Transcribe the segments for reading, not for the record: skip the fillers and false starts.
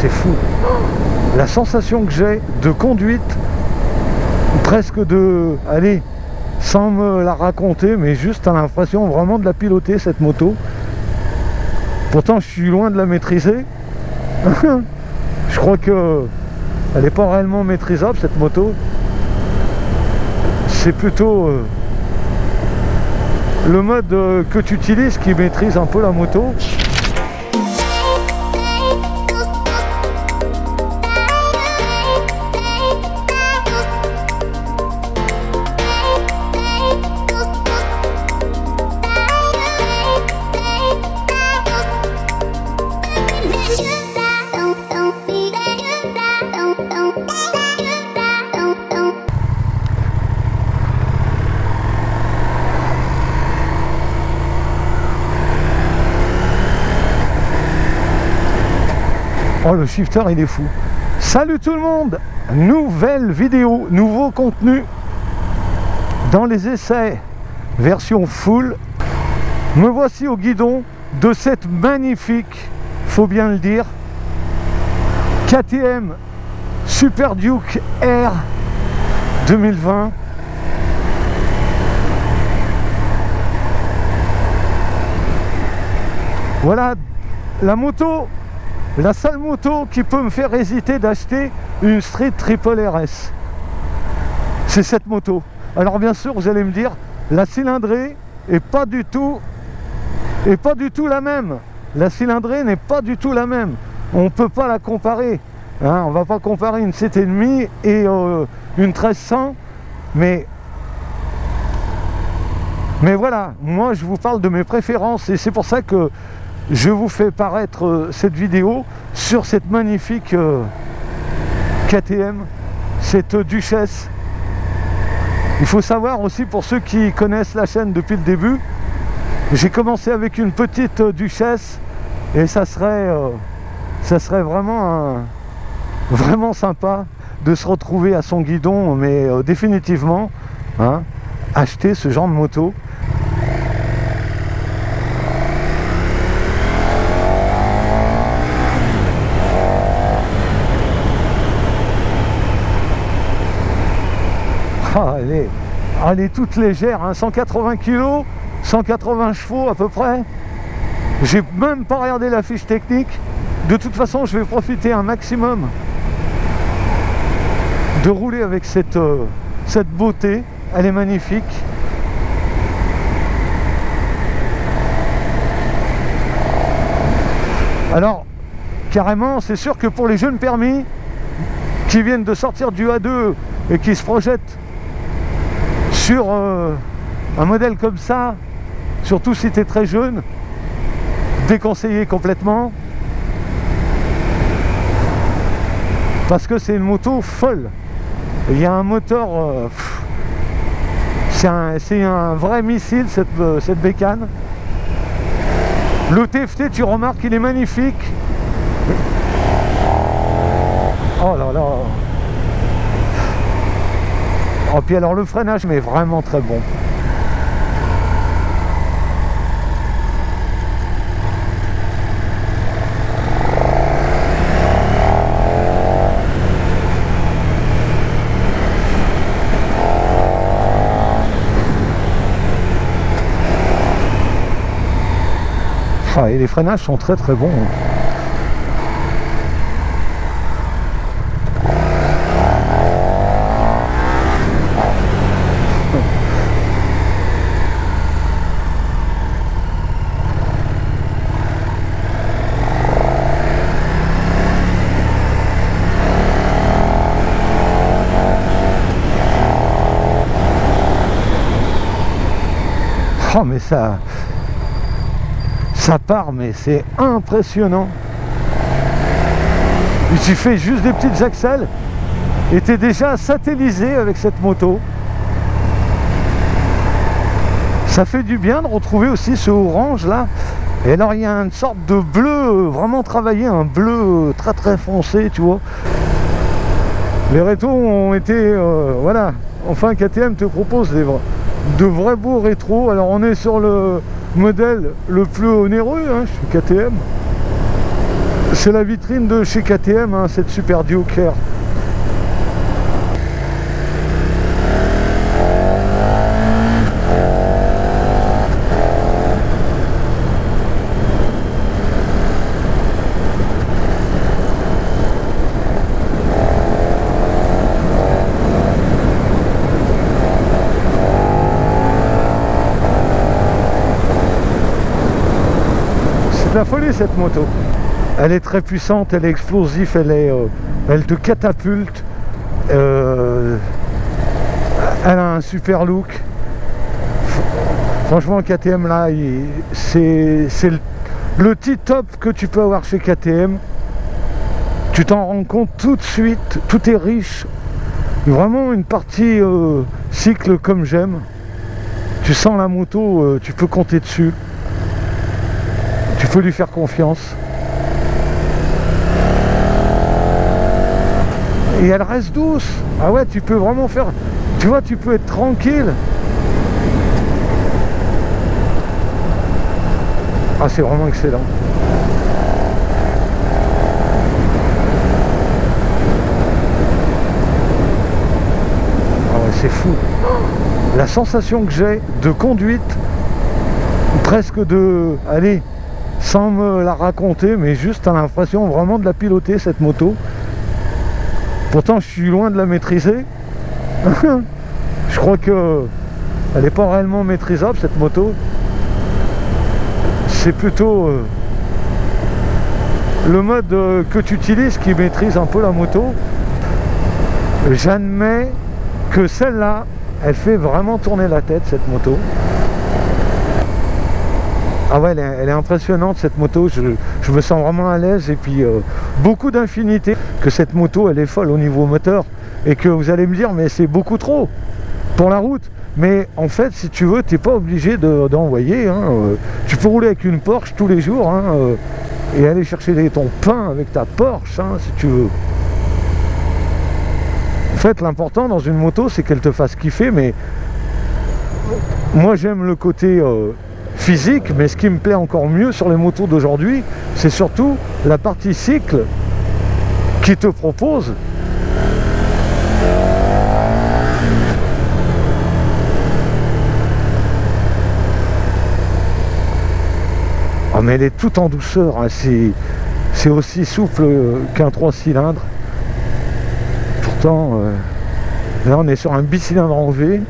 c'est fou. La sensation que j'ai de conduite, presque de... Allez, sans me la raconter, mais juste t'as l'impression vraiment de la piloter, cette moto. Pourtant, je suis loin de la maîtriser. Je crois que elle n'est pas réellement maîtrisable, cette moto. C'est plutôt le mode que tu utilises qui maîtrise un peu la moto. Oh, le shifter il est fou. Salut tout le monde, nouvelle vidéo, nouveau contenu dans les essais version full. Me voici au guidon de cette magnifique, faut bien le dire, KTM Super Duke R 2020. Voilà la moto, la seule moto qui peut me faire hésiter d'acheter une Street Triple RS. C'est cette moto. Alors bien sûr, vous allez me dire, la cylindrée est pas du tout la même. La cylindrée n'est pas du tout la même. On ne peut pas la comparer. Hein, on va pas comparer une 7,5 et une 1300. Mais voilà, moi je vous parle de mes préférences et c'est pour ça que je vous fais paraître cette vidéo sur cette magnifique KTM, cette Duchesse. Il faut savoir aussi, pour ceux qui connaissent la chaîne depuis le début, j'ai commencé avec une petite Duchesse et ça serait vraiment sympa de se retrouver à son guidon, mais définitivement, hein, acheter ce genre de moto. Ah, elle est toute légère, hein, 180 kg, 180 chevaux à peu près. J'ai même pas regardé la fiche technique. De toute façon, je vais profiter un maximum de rouler avec cette beauté. Elle est magnifique. Alors, carrément, c'est sûr que pour les jeunes permis qui viennent de sortir du A2 et qui se projettent sur un modèle comme ça, surtout si tu es très jeune, déconseillé complètement, parce que c'est une moto folle. Il y a un moteur, c'est un vrai missile cette bécane. Le TFT, tu remarques, il est magnifique. Oh là là. Oh, puis alors le freinage, mais vraiment très bon. Ah, et les freinages sont très très bons. Oh, mais ça part, mais c'est impressionnant. Tu fais juste des petites accels et tu es déjà satellisé avec cette moto. Ça fait du bien de retrouver aussi ce orange là. Et alors il y a une sorte de bleu vraiment travaillé, un bleu très très foncé, tu vois. Les rétros ont été voilà, enfin KTM te propose de vrais beaux rétros. Alors on est sur le modèle le plus onéreux, hein, chez KTM. C'est la vitrine de chez KTM, hein, cette Super Duke R. C'est de la folie cette moto. Elle est très puissante, elle est explosive, elle te catapulte. Elle a un super look. Franchement, KTM là, c'est le petit top que tu peux avoir chez KTM. Tu t'en rends compte tout de suite, tout est riche. Vraiment une partie cycle comme j'aime. Tu sens la moto, tu peux compter dessus. Tu peux lui faire confiance. Et elle reste douce. Ah ouais, tu peux vraiment faire... Tu vois, tu peux être tranquille. Ah, c'est vraiment excellent. Ah ouais, c'est fou. La sensation que j'ai de conduite, presque de... Allez, sans me la raconter, mais juste à l'impression vraiment de la piloter, cette moto. Pourtant, je suis loin de la maîtriser. Je crois que elle n'est pas réellement maîtrisable, cette moto. C'est plutôt le mode que tu utilises qui maîtrise un peu la moto. J'admets que celle-là, elle fait vraiment tourner la tête, cette moto. Ah ouais, elle est impressionnante cette moto, je me sens vraiment à l'aise et puis beaucoup d'infinité. Que cette moto elle est folle au niveau moteur et que vous allez me dire mais c'est beaucoup trop pour la route. Mais en fait si tu veux, tu n'es pas obligé d'envoyer, hein. Tu peux rouler avec une Porsche tous les jours, hein, et aller chercher ton pain avec ta Porsche, hein, si tu veux. En fait l'important dans une moto c'est qu'elle te fasse kiffer, mais moi j'aime le côté... physique, mais ce qui me plaît encore mieux sur les motos d'aujourd'hui, c'est surtout la partie cycle qui te propose. Oh, mais elle est toute en douceur, hein. C'est aussi souple qu'un 3 cylindres. Pourtant, là on est sur un bicylindre en V.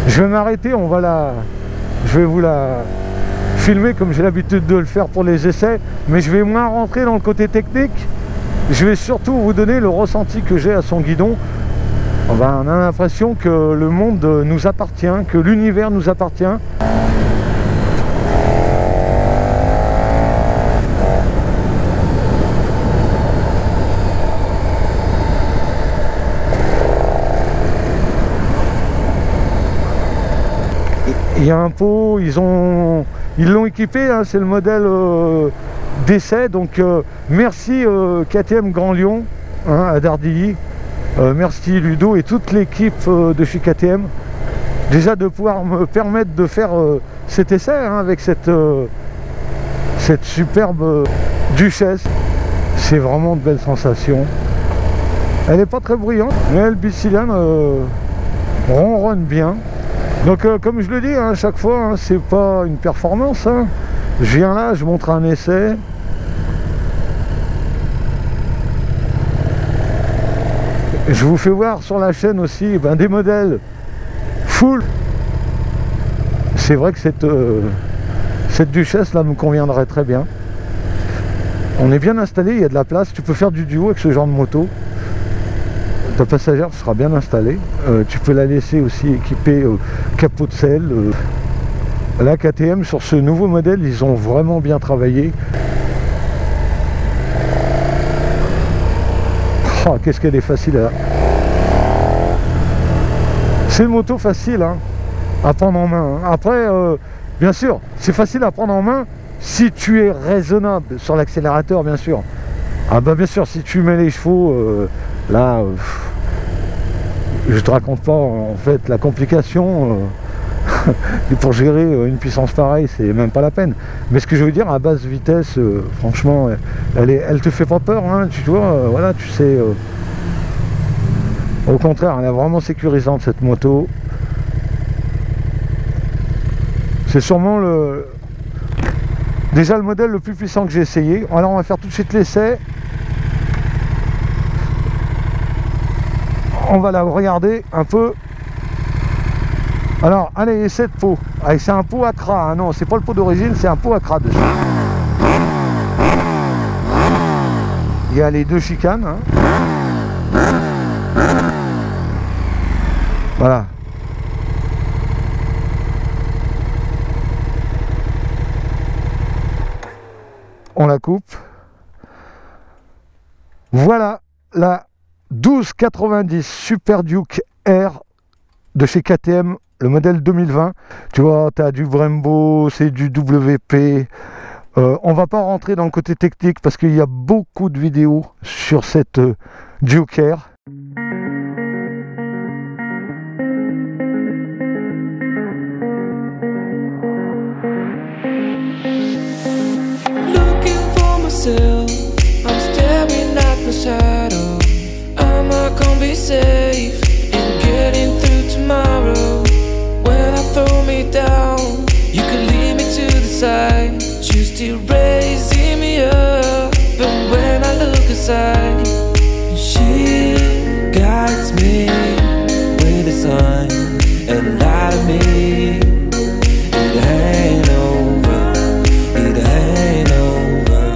Je vais m'arrêter, je vais vous la filmer comme j'ai l'habitude de le faire pour les essais, mais je vais moins rentrer dans le côté technique. Je vais surtout vous donner le ressenti que j'ai à son guidon. On a l'impression que le monde nous appartient, que l'univers nous appartient. Il y a un pot, ils l'ont équipé, hein, c'est le modèle d'essai. Donc merci KTM Grand Lyon, hein, à Dardilly. Merci Ludo et toute l'équipe de chez KTM. Déjà de pouvoir me permettre de faire cet essai, hein, avec cette superbe Duchesse. C'est vraiment de belles sensations. Elle n'est pas très bruyante, mais le bicylindre ronronne bien. Donc comme je le dis, hein, à chaque fois, hein, c'est pas une performance, hein. Je viens là, je montre un essai. Je vous fais voir sur la chaîne aussi des modèles full. C'est vrai que cette Duchesse là me conviendrait très bien. On est bien installé, il y a de la place, tu peux faire du duo avec ce genre de moto. Ta passagère sera bien installée. Tu peux la laisser aussi équipée capot de selle. Là, KTM, sur ce nouveau modèle, ils ont vraiment bien travaillé. Oh, qu'est-ce qu'elle est facile à... C'est une moto facile, hein, à prendre en main, hein. Après, bien sûr, c'est facile à prendre en main si tu es raisonnable sur l'accélérateur, bien sûr. Ah bah bien sûr, si tu mets les chevaux, là, je te raconte pas en fait la complication. Et pour gérer une puissance pareille, c'est même pas la peine. Mais ce que je veux dire, à basse vitesse, franchement, elle te fait pas peur, hein, tu vois, voilà, tu sais. Au contraire, elle est vraiment sécurisante cette moto. C'est sûrement déjà le modèle le plus puissant que j'ai essayé. Alors on va faire tout de suite l'essai. On va la regarder un peu. Alors, allez, essai de pot. C'est un pot Accra, hein. Non, c'est pas le pot d'origine, c'est un pot Accra dessus. Il y a les deux chicanes, hein. Voilà. On la coupe. Voilà la 1290 Super Duke R de chez KTM, le modèle 2020. Tu vois, tu as du Brembo, c'est du WP. On va pas rentrer dans le côté technique parce qu'il y a beaucoup de vidéos sur cette Duke R. I'm staring at my shadow. I'm not gonna be safe in getting through tomorrow. When I throw me down, you can lead me to the side. You still raising me up, and when I look aside, she guides me with a sign and light of me. It ain't over, it ain't over,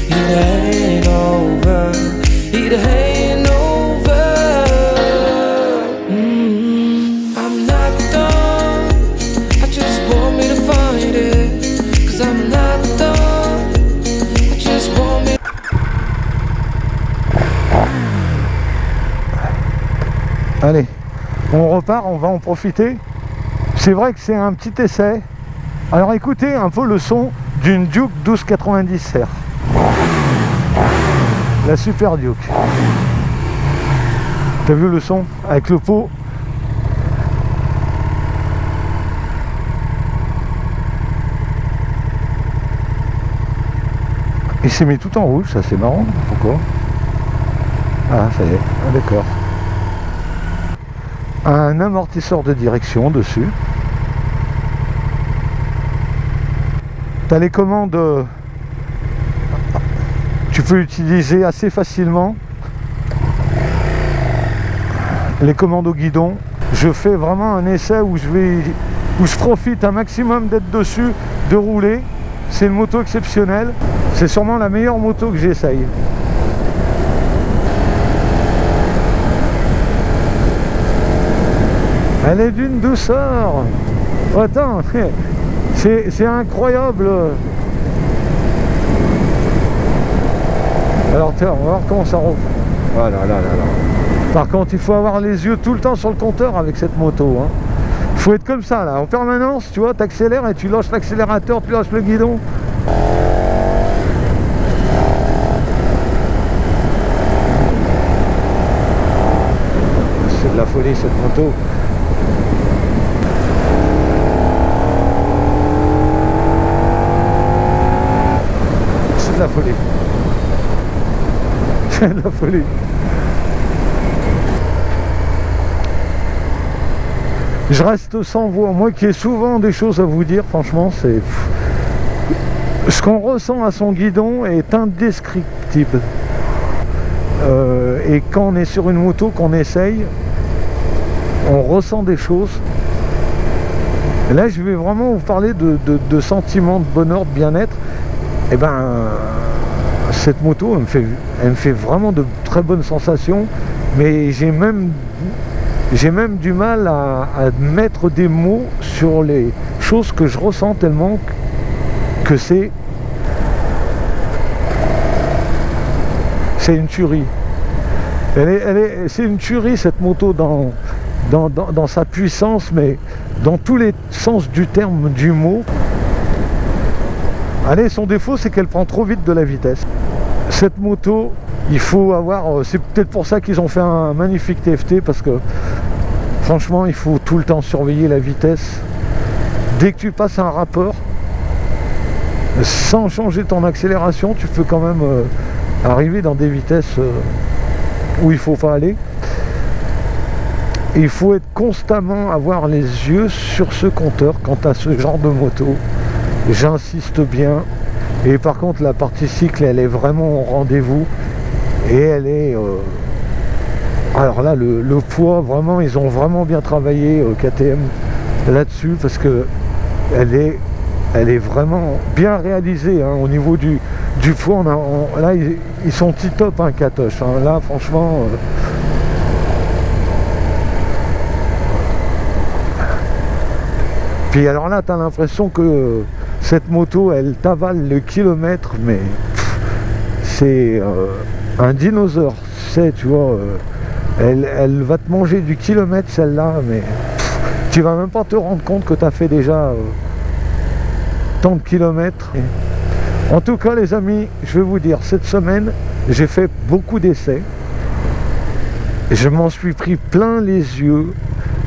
it ain't over, it ain't over. I'm not done, I just want me to find it. Cause I'm not done, I just want me. Allez, on repart, on va en profiter. C'est vrai que c'est un petit essai. Alors écoutez un peu le son d'une Duke 1290 R. La Super Duke. T'as vu le son avec le pot? Il s'est mis tout en rouge, ça c'est marrant. Pourquoi? Ah ça y est, ah, d'accord. Un amortisseur de direction dessus. T'as les commandes, tu peux utiliser assez facilement les commandes au guidon. Je fais vraiment un essai où je profite un maximum d'être dessus, de rouler. C'est une moto exceptionnelle. C'est sûrement la meilleure moto que j'essaye. Elle est d'une douceur. Oh, attends, c'est incroyable. Alors tiens, on va voir comment ça roule. Voilà, là. Par contre, il faut avoir les yeux tout le temps sur le compteur avec cette moto. Hein. Il faut être comme ça, là, en permanence, tu vois, tu accélères et tu lâches l'accélérateur, tu lâches le guidon. C'est de la folie, cette moto. C'est de la folie. C'est de la folie. Je reste sans voix, moi qui ai souvent des choses à vous dire, franchement, c'est... Ce qu'on ressent à son guidon est indescriptible. Et quand on est sur une moto, qu'on essaye, on ressent des choses. Et là, je vais vraiment vous parler de sentiments de bonheur, de bien-être. Et ben, cette moto, elle me fait vraiment de très bonnes sensations, mais j'ai même du mal à mettre des mots sur les choses que je ressens tellement que c'est une tuerie. C'est une tuerie cette moto dans sa puissance, mais dans tous les sens du terme, du mot. Allez, son défaut, c'est qu'elle prend trop vite de la vitesse. Cette moto, il faut avoir... C'est peut-être pour ça qu'ils ont fait un magnifique TFT, parce que franchement, il faut tout le temps surveiller la vitesse. dès que tu passes un rapport, sans changer ton accélération, tu peux quand même arriver dans des vitesses où il faut pas aller. Il faut être constamment avoir les yeux sur ce compteur quand tu as ce genre de moto. J'insiste bien. Et par contre, la partie cycle, elle est vraiment au rendez-vous. Et elle est... alors là, le poids, vraiment, ils ont vraiment bien travaillé KTM là-dessus, parce que elle est vraiment bien réalisée hein, au niveau du poids. Là, ils sont tip-top, hein, Katoche. Hein. Là, franchement... Puis alors là, tu as l'impression que cette moto, elle t'avale le kilomètre, mais c'est un dinosaure. Tu vois, elle va te manger du kilomètre, celle-là, mais tu vas même pas te rendre compte que tu as fait déjà tant de kilomètres. En tout cas, les amis, je vais vous dire, cette semaine, j'ai fait beaucoup d'essais. Je m'en suis pris plein les yeux,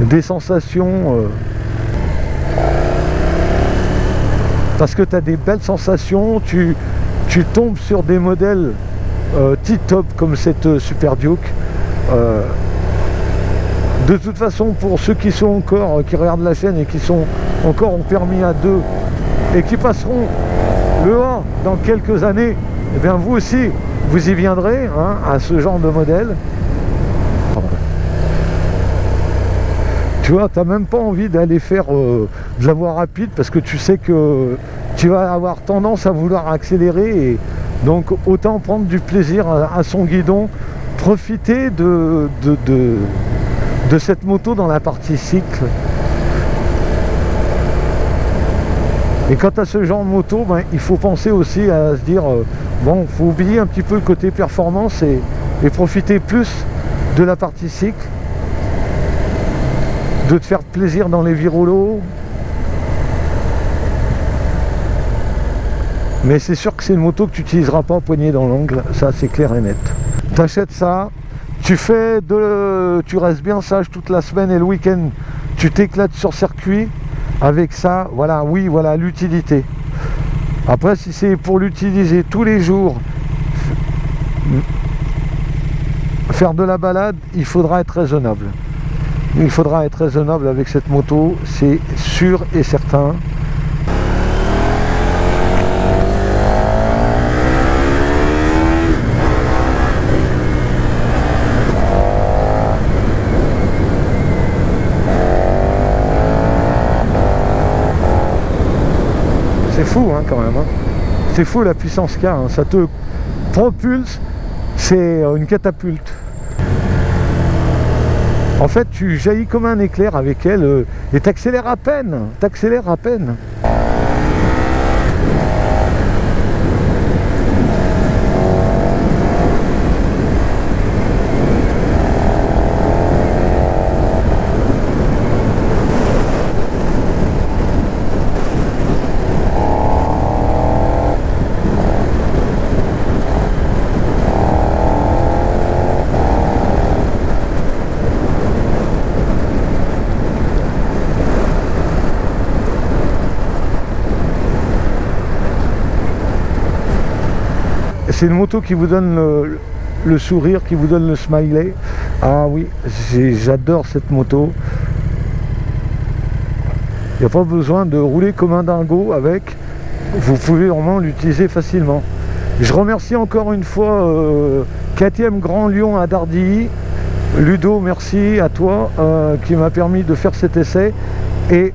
des sensations... parce que tu as des belles sensations, tu tombes sur des modèles tip-top comme cette Super Duke. De toute façon, pour ceux qui sont encore, qui regardent la chaîne et qui sont encore en permis A2 et qui passeront le A dans quelques années, eh bien vous aussi, vous y viendrez hein, à ce genre de modèle. Tu vois, tu n'as même pas envie d'aller faire de la voie rapide parce que tu sais que tu vas avoir tendance à vouloir accélérer. Et donc autant prendre du plaisir à son guidon, profiter de cette moto dans la partie cycle. Et quand tu as ce genre de moto, ben, il faut penser aussi à se dire, bon, il faut oublier un petit peu le côté performance et profiter plus de la partie cycle. De te faire plaisir dans les virolos. Mais c'est sûr que c'est une moto que tu n'utiliseras pas poignée dans l'angle, ça c'est clair et net. Tu achètes ça, tu restes bien sage toute la semaine et le week-end, tu t'éclates sur circuit avec ça, voilà, oui, voilà l'utilité. Après, si c'est pour l'utiliser tous les jours, faire de la balade, il faudra être raisonnable. Il faudra être raisonnable avec cette moto, c'est sûr et certain. C'est fou hein, quand même. Hein. C'est fou la puissance qu'il y a. Hein. Ça te propulse, c'est une catapulte. En fait, tu jaillis comme un éclair avec elle et t'accélères à peine. T'accélères à peine. C'est une moto qui vous donne le sourire, qui vous donne le smiley. Ah oui, j'adore cette moto. Il n'y a pas besoin de rouler comme un dingo avec. Vous pouvez vraiment l'utiliser facilement. Je remercie encore une fois KTM Grand Lyon à Dardilly. Ludo, merci à toi qui m'a permis de faire cet essai. Et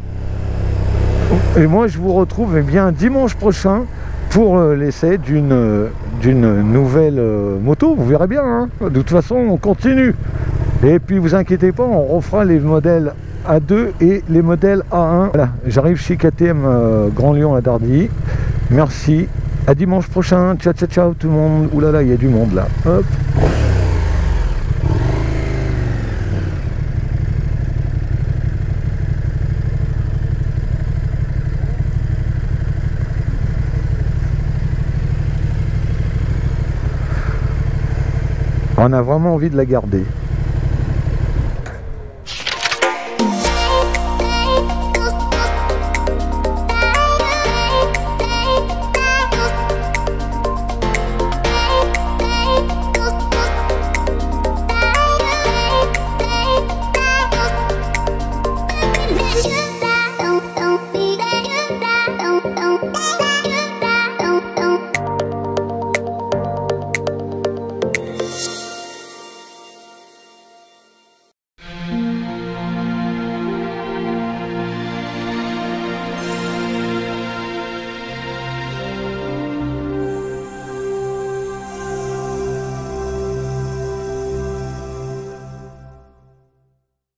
moi, je vous retrouve bien dimanche prochain pour l'essai d'une nouvelle moto. Vous verrez bien, hein. De toute façon on continue. Et puis vous inquiétez pas, on refera les modèles A2 et les modèles A1. Voilà, j'arrive chez KTM Grand Lyon à Dardilly. Merci, à dimanche prochain. Ciao ciao ciao tout le monde. Ouh là là, il y a du monde là. Hop. On a vraiment envie de la garder.